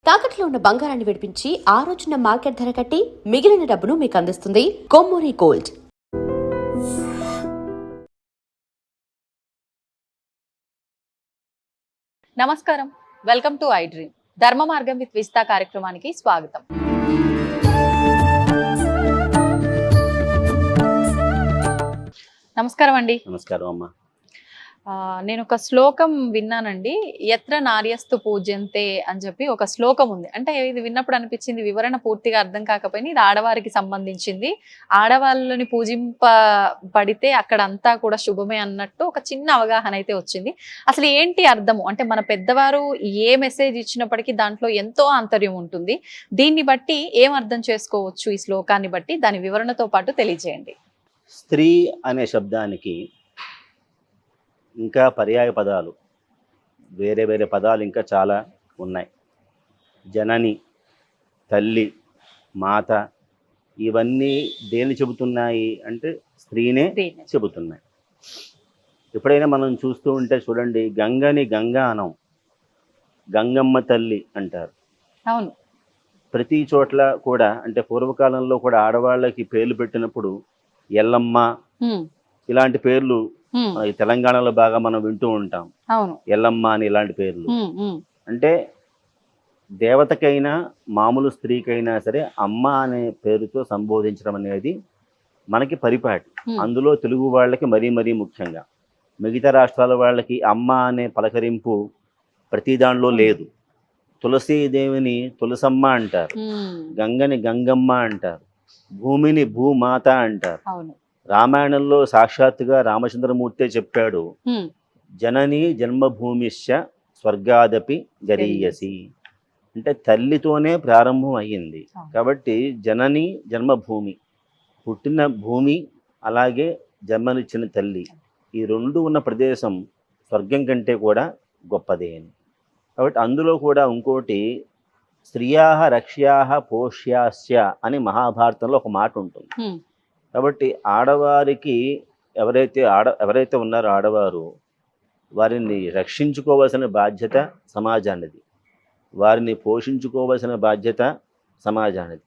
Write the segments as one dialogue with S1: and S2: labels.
S1: తాకట్లో ఉన్న బంగారాన్ని విడిపించి ఆ రోజున మార్కెట్ ధర కట్టి మిగిలిన డబ్బును మీకు అందిస్తుంది కొమ్మూరి గోల్డ్.
S2: నమస్కారం, వెల్కమ్ టు ఐ డ్రీమ్. ధర్మ మార్గం విత్ విస్తా కార్యక్రమానికి స్వాగతం. నమస్కారం అండి.
S3: నమస్కారం అమ్మా.
S2: నేను ఒక శ్లోకం విన్నానండి. ఎత్ర నార్యస్తు పూజ్యంతే అని చెప్పి ఒక శ్లోకం ఉంది. అంటే ఇది విన్నప్పుడు అనిపించింది, వివరణ పూర్తిగా అర్థం కాకపోయినా ఇది ఆడవారికి సంబంధించింది. ఆడవాళ్ళని పూజింపబడితే అక్కడ అంతా కూడా శుభమే అన్నట్టు ఒక చిన్న అవగాహన అయితే వచ్చింది. అసలు ఏంటి అర్థము అంటే, మన పెద్దవారు ఏ మెసేజ్ ఇచ్చినప్పటికీ దాంట్లో ఎంతో ఆంతర్యం ఉంటుంది. దీన్ని బట్టి ఏం అర్థం చేసుకోవచ్చు ఈ శ్లోకాన్ని బట్టి, దాని వివరణతో పాటు తెలియజేయండి.
S3: స్త్రీ అనే శబ్దానికి ఇంకా పర్యాయ పదాలు, వేరే వేరే పదాలు ఇంకా చాలా ఉన్నాయి. జనని, తల్లి, మాత, ఇవన్నీ దేన్ని చెబుతున్నాయి అంటే స్త్రీనే చెబుతున్నాయి. ఎప్పుడైనా మనం చూస్తూ ఉంటే చూడండి, గంగని గంగా అనం, గంగమ్మ తల్లి అంటారు.
S2: అవును.
S3: ప్రతి చోట్ల కూడా, అంటే పూర్వకాలంలో కూడా ఆడవాళ్ళకి పేర్లు పెట్టినప్పుడు ఎల్లమ్మ ఇలాంటి పేర్లు తెలంగాణలో బాగా మనం వింటూ ఉంటాం. ఎల్లమ్మ అని ఇలాంటి పేర్లు. అంటే దేవతకైనా మామూలు స్త్రీకైనా సరే అమ్మ అనే పేరుతో సంబోధించడం అనేది మనకి పరిపాటి. అందులో తెలుగు వాళ్ళకి మరీ మరీ ముఖ్యంగా. మిగతా రాష్ట్రాల వాళ్ళకి అమ్మ అనే పలకరింపు ప్రతి దానిలో లేదు. తులసీదేవిని తులసమ్మ అంటారు, గంగని గంగమ్మ అంటారు, భూమిని భూమాత అంటారు. రామాయణంలో సాక్షాత్తుగా రామచంద్రమూర్తే చెప్పాడు, జనని జన్మభూమిశ్చ స్వర్గాదపి గరీయసి. అంటే తల్లితోనే ప్రారంభం అయ్యింది కాబట్టి జనని జన్మభూమి, పుట్టిన భూమి, అలాగే జన్మనిచ్చిన తల్లి, ఈ రెండు ఉన్న ప్రదేశం స్వర్గం కంటే కూడా గొప్పదే అని. కాబట్టి అందులో కూడా ఇంకోటి, స్త్రియాహ రక్ష్యాహ పోష్యాస్య అని మహాభారతంలో ఒక మాట ఉంటుంది. కాబట్టి ఆడవారికి ఎవరైతే ఉన్నారో ఆడవారు, వారిని రక్షించుకోవాల్సిన బాధ్యత సమాజానిది, వారిని పోషించుకోవాల్సిన బాధ్యత సమాజానిది.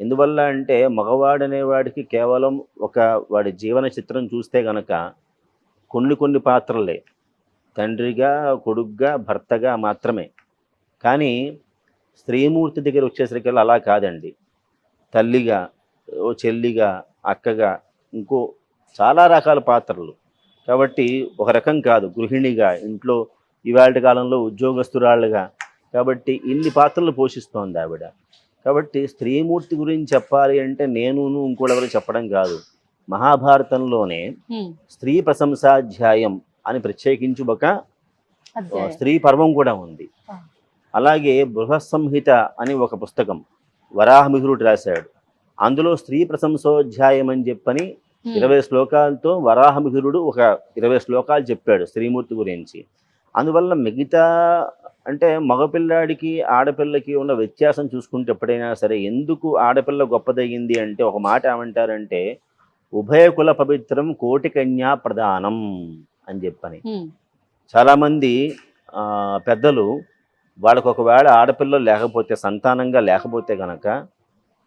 S3: ఎందువల్ల అంటే మగవాడనేవాడికి కేవలం వాడి జీవన చిత్రం చూస్తే గనక కొన్ని పాత్రలే, తండ్రిగా, కొడుగ్గా, భర్తగా మాత్రమే. కానీ స్త్రీమూర్తి దగ్గర వచ్చేసరికి అలా కాదండి. తల్లిగా, ఓ చెల్లిగా, అక్కగా, ఇంకో చాలా రకాల పాత్రలు. కాబట్టి ఒక రకం కాదు, గృహిణిగా, ఇంట్లో ఇవాళ కాలంలో ఉద్యోగస్తురాళ్ళుగా, కాబట్టి ఇన్ని పాత్రలు పోషిస్తోంది ఆవిడ. కాబట్టి స్త్రీమూర్తి గురించి చెప్పాలి అంటే నేను ఇంకోడెవరు చెప్పడం కాదు. మహాభారతంలోనే స్త్రీ ప్రశంసాధ్యాయం అని ప్రత్యేకించి ఒక స్త్రీ పర్వం కూడా ఉంది. అలాగే బృహత్సంహిత అని ఒక పుస్తకం వరాహమిహిరుడు రాశాడు. అందులో స్త్రీ ప్రశంసోధ్యాయం అని చెప్పని 20 శ్లోకాలతో వరాహమిహిరుడు ఒక 20 శ్లోకాలు చెప్పాడు స్త్రీమూర్తి గురించి. అందువల్ల మిగతా అంటే మగపిల్లాడికి ఆడపిల్లకి ఉన్న వ్యత్యాసం చూసుకుంటే ఎప్పుడైనా సరే ఎందుకు ఆడపిల్ల గొప్పదయ్యింది అంటే ఒక మాట ఏమంటారంటే, ఉభయ కుల పవిత్రం కోటి కన్యా ప్రదానం అని చెప్పని. చాలామంది పెద్దలు వాళ్ళకు ఒకవేళ ఆడపిల్లలు లేకపోతే, సంతానంగా లేకపోతే గనక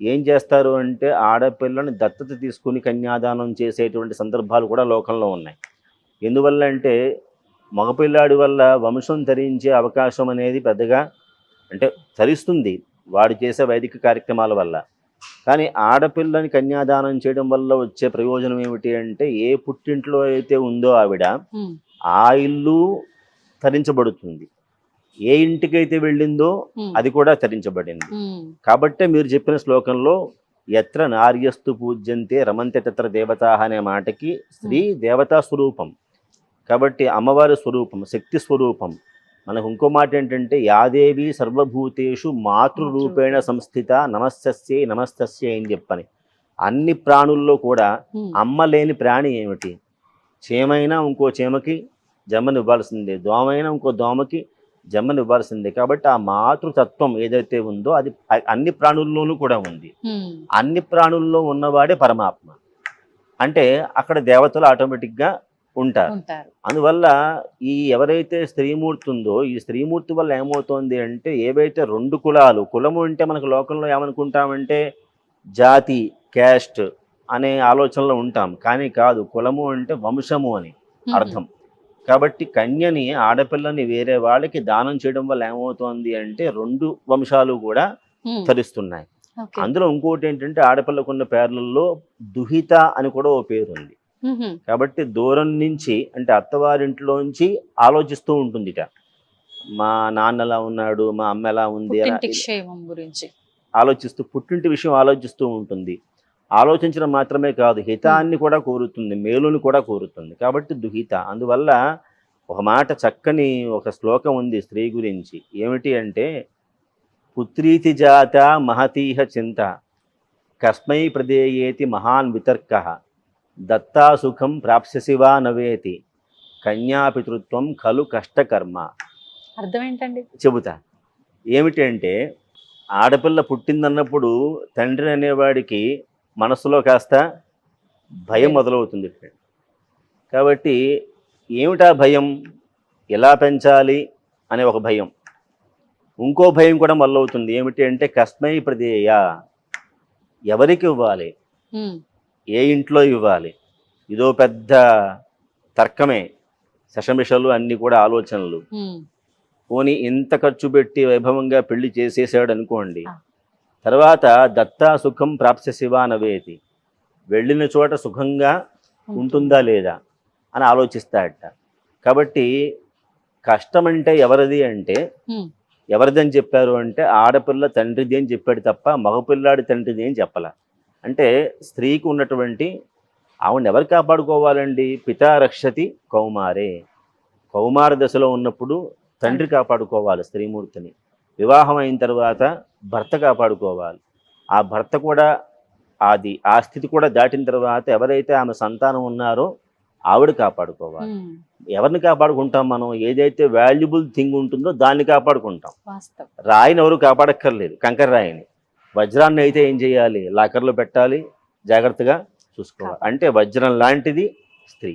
S3: ఏం చేస్తారు అంటే ఆడపిల్లని దత్తత తీసుకుని కన్యాదానం చేసేటువంటి సందర్భాలు కూడా లోకంలో ఉన్నాయి. ఎందువల్ల అంటే మగపిల్లాడి వల్ల వంశం తరించే అవకాశం అనేది పెద్దగా అంటే తరిస్తుంది వాడు చేసే వైదిక కార్యక్రమాల వల్ల. కానీ ఆడపిల్లని కన్యాదానం చేయడం వల్ల వచ్చే ప్రయోజనం ఏమిటి అంటే, ఏ పుట్టింట్లో అయితే ఉందో ఆవిడ ఆ ఇల్లు తరించబడుతుంది, ఏ ఇంటికైతే వెళ్ళిందో అది కూడా తరించబడింది. కాబట్టే మీరు చెప్పిన శ్లోకంలో ఎత్ర నార్యస్తు పూజ్యంతే రమంతే తత్ర దేవతా అనే మాటకి స్త్రీ దేవతా స్వరూపం. కాబట్టి అమ్మవారి స్వరూపం, శక్తి స్వరూపం. మనకు ఇంకో మాట ఏంటంటే, యాదేవి సర్వభూతేషు మాతృరూపేణ సంస్థిత నమస్తస్యై నమస్తస్యై అని చెప్పని. అన్ని ప్రాణుల్లో కూడా అమ్మ లేని ప్రాణి ఏమిటి? చీమైనా ఇంకో చీమకి జన్మనివ్వాల్సిందే, దోమైనా ఇంకో దోమకి జన్మనివ్వాల్సిందే. కాబట్టి ఆ మాతృతత్వం ఏదైతే ఉందో అది అన్ని ప్రాణుల్లోనూ కూడా ఉంది. అన్ని ప్రాణుల్లో ఉన్నవాడే పరమాత్మ. అంటే అక్కడ దేవతలు ఆటోమేటిక్గా ఉంటారు.
S2: ఉంటారు.
S3: అందువల్ల ఈ ఎవరైతే స్త్రీమూర్తి ఉందో ఈ స్త్రీమూర్తి వల్ల ఏమవుతోంది అంటే ఏవైతే రెండు కులము అంటే మనకు లోకంలో ఏమనుకుంటామంటే జాతి, క్యాస్ట్ అనే ఆలోచనలో ఉంటాం. కానీ కాదు, కులము అంటే వంశము అని అర్థం. కాబట్టి కన్యని, ఆడపిల్లని వేరే వాళ్ళకి దానం చేయడం వల్ల ఏమవుతోంది అంటే రెండు వంశాలు కూడా తరిస్తున్నాయి. అందులో ఇంకోటి ఏంటంటే ఆడపిల్లకున్న పేర్లలో దుహిత అని కూడా ఓ పేరు ఉంది. కాబట్టి దూరం నుంచి అంటే అత్తవారింట్లోంచి ఆలోచిస్తూ ఉంటుంది ఇట, మా నాన్న ఎలా ఉన్నాడు, మా అమ్మ ఎలా ఉంది
S2: క్షేమం గురించి
S3: ఆలోచిస్తూ, పుట్టింటి విషయం ఆలోచిస్తూ ఉంటుంది. ఆలోచించడం మాత్రమే కాదు, హితాన్ని కూడా కోరుతుంది, మేలుని కూడా కోరుతుంది. కాబట్టి దుహిత. అందువల్ల ఒక మాట చక్కని ఒక శ్లోకం ఉంది స్త్రీ గురించి. ఏమిటి అంటే పుత్రీతి జాత మహతీహ చింత కస్మై ప్రదేయేతి మహాన్ వితర్క దత్తా సుఖం ప్రాప్స్యసి వా నవేతి కన్యాపితృత్వం ఖలు కష్టకర్మ.
S2: అర్థం ఏంటండి?
S3: చెబుతా. ఏమిటంటే ఆడపిల్ల పుట్టిందన్నప్పుడు తండ్రి అనేవాడికి మనసులో కాస్త భయం మొదలవుతుంది. కాబట్టి ఏమిటా భయం? ఎలా పెంచాలి అనే ఒక భయం. ఇంకో భయం కూడా మొదలవుతుంది. ఏమిటి అంటే కస్మై ప్రదేయ, ఎవరికి ఇవ్వాలి, ఏ ఇంట్లో ఇవ్వాలి. ఇదో పెద్ద తర్కమే, శషమిషలు అన్నీ కూడా ఆలోచనలు. పోనీ ఇంత ఖర్చు పెట్టి వైభవంగా పెళ్లి చేసేసాడు అనుకోండి, తర్వాత దత్తా సుఖం ప్రాప్స్యసి వా నవేతి, వెళ్ళిన చోట సుఖంగా ఉంటుందా లేదా అని ఆలోచిస్తాడట. కాబట్టి కష్టం అంటే ఎవరిది అంటే ఎవరిదని చెప్పారు అంటే ఆడపిల్ల తండ్రిది అని చెప్పాడు తప్ప మగపిల్లాడి తండ్రిది అని చెప్పాల. అంటే స్త్రీకి ఉన్నటువంటి ఆవిడని ఎవరు కాపాడుకోవాలండి? పితా రక్షతి కౌమారే. కౌమార దశలో ఉన్నప్పుడు తండ్రి కాపాడుకోవాలి స్త్రీమూర్తిని. వివాహం అయిన తర్వాత భర్త కాపాడుకోవాలి. ఆ భర్త కూడా ఆ స్థితి కూడా దాటిన తర్వాత ఎవరైతే ఆమె సంతానం ఉన్నారో ఆవిడ కాపాడుకోవాలి. ఎవరిని కాపాడుకుంటాం మనం? ఏదైతే వాల్యుబుల్ థింగ్ ఉంటుందో దాన్ని కాపాడుకుంటాం. రాయిని ఎవరు కాపాడక్కర్లేదు, కంకర రాయిని. వజ్రాన్ని అయితే ఏం చేయాలి? లాకర్లో పెట్టాలి, జాగ్రత్తగా చూసుకోవాలి. అంటే వజ్రం లాంటిది స్త్రీ,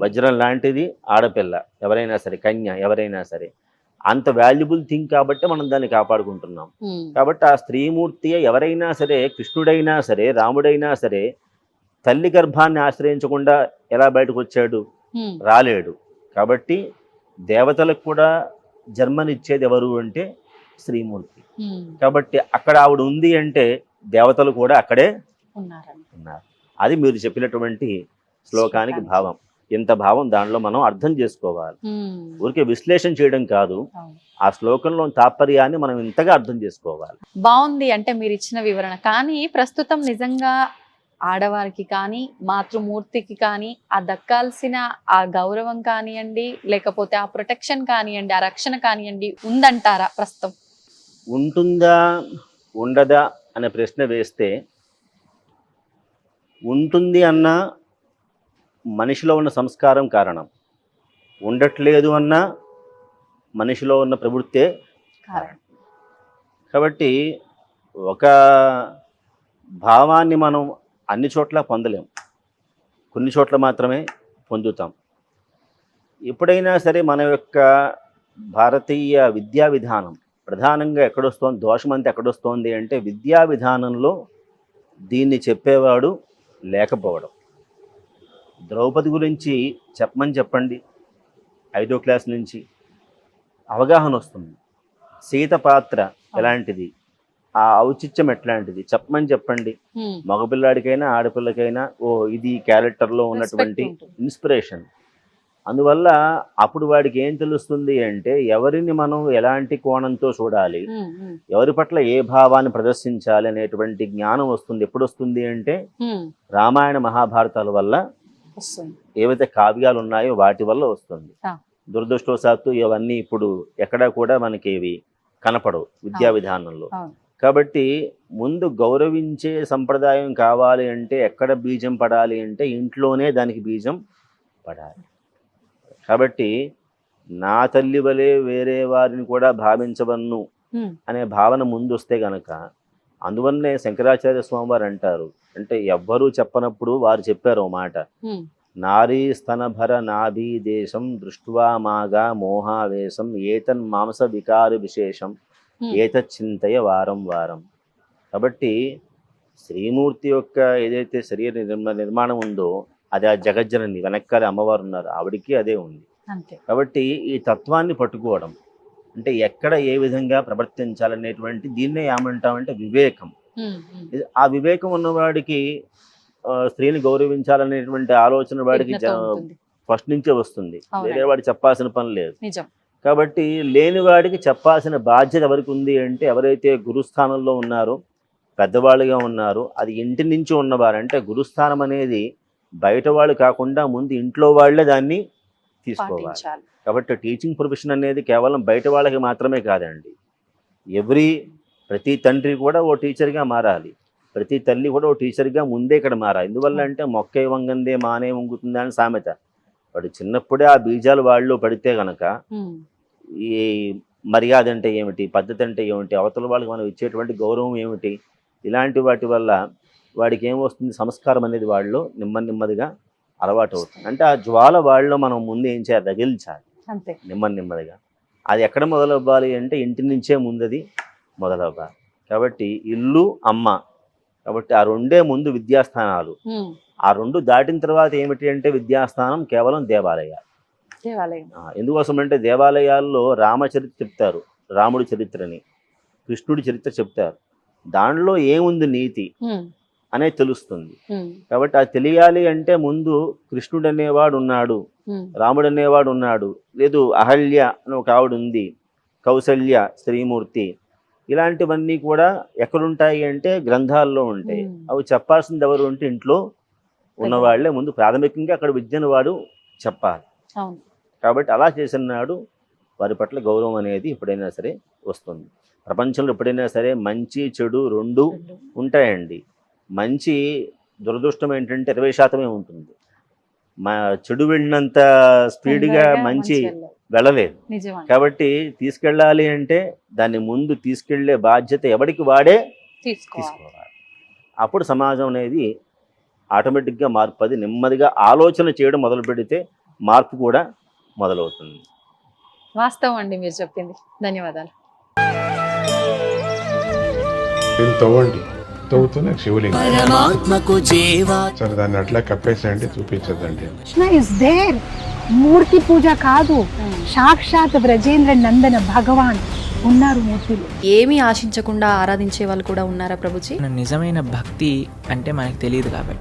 S3: వజ్రం లాంటిది ఆడపిల్ల, ఎవరైనా సరే, కన్య ఎవరైనా సరే. అంత వాల్యుబుల్ థింగ్ కాబట్టి మనం దాన్ని కాపాడుకుంటున్నాం. కాబట్టి ఆ స్త్రీమూర్తి ఎవరైనా సరే, కృష్ణుడైనా సరే, రాముడైనా సరే, తల్లి గర్భాన్ని ఆశ్రయించకుండా ఎలా బయటకు వచ్చాడు? రాలేడు. కాబట్టి దేవతలకు కూడా జన్మనిచ్చేది ఎవరు అంటే శ్రీమూర్తి. కాబట్టి అక్కడ ఆవిడ ఉంది అంటే దేవతలు కూడా అక్కడే ఉన్నారు. అది మీరు చెప్పినటువంటి శ్లోకానికి భావం. ఇంత భావం దానిలో మనం అర్థం చేసుకోవాలి. ఊరికే విశ్లేషణ చేయడం కాదు, ఆ శ్లోకంలో తాత్పర్యాన్ని మనం ఇంతగా అర్థం చేసుకోవాలి.
S2: బాగుంది అంటే మీరు ఇచ్చిన వివరణ. కానీ ప్రస్తుతం నిజంగా ఆడవారికి కానీ మాతృమూర్తికి కానీ ఆ దక్కాల్సిన ఆ గౌరవం కానివ్వండి, లేకపోతే ఆ ప్రొటెక్షన్ కానివ్వండి, ఆ రక్షణ కానివ్వండి ఉందంటారా ప్రస్తుతం?
S3: ఉంటుందా ఉండదా అనే ప్రశ్న వేస్తే, ఉంటుంది అన్నా మనిషిలో ఉన్న సంస్కారం కారణం, ఉండట్లేదు అన్నా మనిషిలో ఉన్న ప్రవృత్తే కారణం. కాబట్టి ఒక భావాన్ని మనం అన్ని చోట్ల పొందలేం, కొన్ని చోట్ల మాత్రమే పొందుతాం. ఎప్పుడైనా సరే మన యొక్క భారతీయ విద్యా విధానం ప్రధానంగా ఎక్కడొస్తోంది, దోషమంతా ఎక్కడొస్తోంది అంటే విద్యా విధానంలో దీన్ని చెప్పేవాడు లేకపోవడం. ద్రౌపది గురించి చెప్పండి, 5వ క్లాస్ నుంచి అవగాహన వస్తుంది. సీత పాత్ర ఎలాంటిది, ఆ ఔచిత్యం ఎట్లాంటిది చెప్పండి. మగపిల్లాడికైనా ఆడపిల్లకైనా ఇది క్యారెక్టర్లో ఉన్నటువంటి ఇన్స్పిరేషన్. అందువల్ల అప్పుడు వాడికి ఏం తెలుస్తుంది అంటే ఎవరిని మనం ఎలాంటి కోణంతో చూడాలి, ఎవరి పట్ల ఏ భావాన్ని ప్రదర్శించాలి అనేటువంటి జ్ఞానం వస్తుంది. ఎప్పుడు వస్తుంది అంటే రామాయణ మహాభారతాల వల్ల, ఏవైతే కావ్యాలు ఉన్నాయో వాటి వల్ల వస్తుంది. దురదృష్టవశాత్తు ఇవన్నీ ఇప్పుడు ఎక్కడా కూడా మనకి ఇవి కనపడవు విద్యా విధానంలో. కాబట్టి ముందు గౌరవించే సంప్రదాయం కావాలి అంటే ఎక్కడ బీజం పడాలి అంటే ఇంట్లోనే దానికి బీజం పడాలి. కాబట్టి నా తల్లి వలె వేరే వారిని కూడా భావించవన్ను అనే భావన ముందు వస్తే గనక, అందువల్లనే శంకరాచార్య స్వామి వారు అంటారు, అంటే ఎవ్వరూ చెప్పనప్పుడు వారు చెప్పారు ఓ మాట, నారీ స్తనభర నాభీ దేశం దృష్ట్వా మాగా మోహావేశం ఏతన్ మాంస వికార విశేషం ఏతచ్చింతయ వారం వారం. కాబట్టి శ్రీమూర్తి యొక్క ఏదైతే శరీర నిర్మాణం ఉందో అది ఆ జగజ్జనని, వెనకాల అమ్మవారు ఉన్నారు, ఆవిడికి అదే ఉంది.
S2: అంతే.
S3: కాబట్టి ఈ తత్వాన్ని పట్టుకోవడం అంటే ఎక్కడ ఏ విధంగా ప్రవర్తించాలనేటువంటి దీన్నే ఏమంటామంటే వివేకం. ఆ వివేకం ఉన్నవాడికి స్త్రీని గౌరవించాలనేటువంటి ఆలోచన వాడికి
S2: విఘ్నత ఉంటుంది.
S3: ఫస్ట్ నుంచే వస్తుంది,
S2: అవునండి.
S3: వేరే వాడికి చెప్పాల్సిన పని లేదు.
S2: నిజం.
S3: కాబట్టి లేని వాడికి చెప్పాల్సిన బాధ్యత ఎవరికి ఉంది అంటే ఎవరైతే గురుస్థానంలో ఉన్నారో, పెద్దవాళ్ళుగా ఉన్నారో, అది ఇంటి నుంచి ఉన్నవారు. అంటే గురుస్థానం అనేది బయట వాళ్ళు కాకుండా ముందు ఇంట్లో వాళ్ళే దాన్ని తీసుకోవాలి.
S2: పాటించాలి.
S3: కాబట్టి టీచింగ్ ప్రొఫెషన్ అనేది కేవలం బయట వాళ్ళకి మాత్రమే కాదండి. ప్రతి తండ్రి కూడా ఓ టీచర్గా మారాలి, ప్రతి తల్లి కూడా ఓ టీచర్గా ముందే ఇక్కడ మారాలి. ఎందువల్ల అంటే మొక్కే వంగందే మానే వంగుతుందా అని సామెత. వాడు చిన్నప్పుడే ఆ బీజాలు వాళ్ళు పడితే గనక ఈ మర్యాద అంటే ఏమిటి, పద్ధతి అంటే ఏమిటి, అవతల వాళ్ళకి మనం ఇచ్చేటువంటి గౌరవం ఏమిటి, ఇలాంటి వాటి వల్ల వాడికి ఏమొస్తుంది, సంస్కారం అనేది వాళ్ళు నెమ్మదిగా అలవాటు అవుతుంది. అంటే ఆ జ్వాల వాళ్ళలో మనం ముందు ఏం చేయాలి, రగిల్చాలి
S2: అంతే.
S3: నెమ్మదిగా. అది ఎక్కడ మొదలవ్వాలి అంటే ఇంటి నుంచే ముందది మొదలవ్వాలి. కాబట్టి ఇల్లు అమ్మ, కాబట్టి ఆ రెండే ముందు విద్యాస్థానాలు. ఆ రెండు దాటిన తర్వాత ఏమిటి అంటే విద్యాస్థానం కేవలం దేవాలయాలు. ఎందుకోసం అంటే దేవాలయాల్లో రామచరిత్ర చెప్తారు, రాముడి చరిత్రని, కృష్ణుడి చరిత్ర చెప్తారు. దానిలో ఏముంది నీతి అనేది తెలుస్తుంది. కాబట్టి అది తెలియాలి అంటే ముందు కృష్ణుడు అనేవాడు ఉన్నాడు, రాముడు అనేవాడు ఉన్నాడు, లేదు అహల్య అని ఒక ఆవిడ ఉంది, కౌసల్య శ్రీమూర్తి, ఇలాంటివన్నీ కూడా ఎక్కడుంటాయి అంటే గ్రంథాల్లో ఉంటాయి. అవి చెప్పాల్సింది ఎవరు అంటే ఇంట్లో ఉన్నవాళ్లే ముందు ప్రాథమికంగా అక్కడ విద్యను వాడు చెప్పాలి. కాబట్టి అలా చేసిన నాడు వారి పట్ల గౌరవం అనేది ఎప్పుడైనా సరే వస్తుంది. ప్రపంచంలో ఎప్పుడైనా సరే మంచి చెడు రెండు ఉంటాయండి. మంచి దురదృష్టం ఏంటంటే 20% ఉంటుంది. చెడు వెళ్ళినంత స్పీడ్గా మంచి వెళ్ళలేదు. కాబట్టి తీసుకెళ్ళాలి అంటే దాన్ని ముందు తీసుకెళ్లే బాధ్యత ఎవరికి వాడే తీసుకోవాలి. అప్పుడు సమాజం అనేది ఆటోమేటిక్గా మార్పు, అది నెమ్మదిగా ఆలోచన చేయడం మొదలు పెడితే మార్పు కూడా మొదలవుతుంది.
S2: వాస్తవం అండి మీరు చెప్పింది. ధన్యవాదాలు.
S4: తవ్వుతూనే శివలింగం సరే దాన్ని అట్లా కప్పేసేయండి, చూపించదండి.
S5: Krishna is there. మూర్తి పూజ కాదు, సాక్షాత్ బ్రజేంద్ర నందన భగవాన్ ఉన్నారు మూర్తిలో.
S6: ఏమీ ఆశించకుండా ఆరాధించే వాళ్ళు కూడా ఉన్నారా ప్రభుజీ?
S7: నిజమైన భక్తి అంటే మనకు తెలియదు కాబట్టి